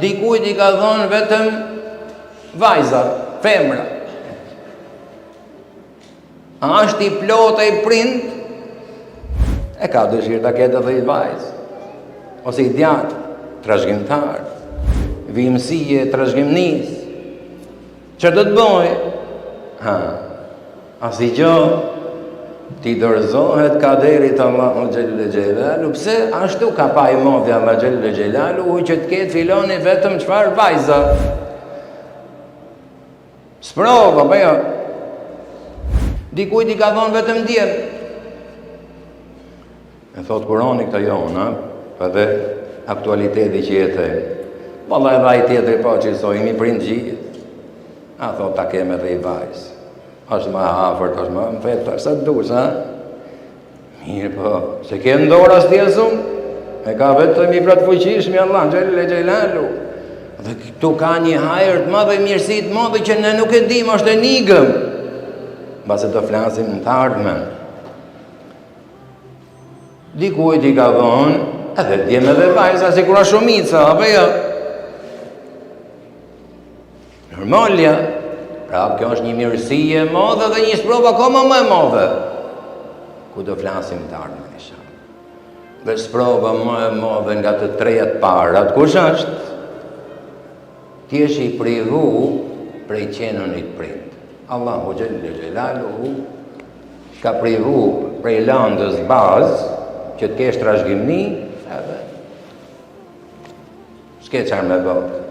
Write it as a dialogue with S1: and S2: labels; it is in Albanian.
S1: dikujt I ka thonë vetëm vajza, femra. A është I plota I prind, e ka dëshirë ta ketë edhe I vajzë, ose I djatë, trashëgimtar, vimësie, trashëgimnis. Që do të bëjë? Asi gjë, ti dorëzohet kaderit Allahu Gjellë Gjellalu, pse ashtu ka pa I modhi Allah Gjellë Gjellalu, që të ketë filoni vetëm çfarë vajza. Sprova, po jo. Dikujt I ka thonë vetëm djem. E thot Kurani këta jona, edhe aktualiteti që jetë. Valla edhe ai tjetër po që soi mi prind gjithë. A thot ta kemë edhe I vajzë. Është më afërt, është më mfetë, sa të dush, ha? Mirë po, se ke ndorë as tjesum, e ka vetëm I pratë fuqishmi Allah, Gjellë Gjellalu. Dhe këtu ka një hajër të madhe, mirësi të madhe që ne nuk e dim, është e nigëm. Base të flasim në të ardhmen. Dikujt I ka thonë, edhe djem edhe vajza, si kura shumica, apo jo? Normalja. Pra, kjo është një mirësie e madhe dhe një sprova koma më e madhe. Ku do flasim të ardhmen isha. Dhe sprova më e madhe nga të treja të parat, kush është? Ti është I privu prej qenonit prind. Allahu Gjellë Gjellalu ka privu prej landës bazë që të kesh trashëgimni, edhe s'ke qarë me bëtë.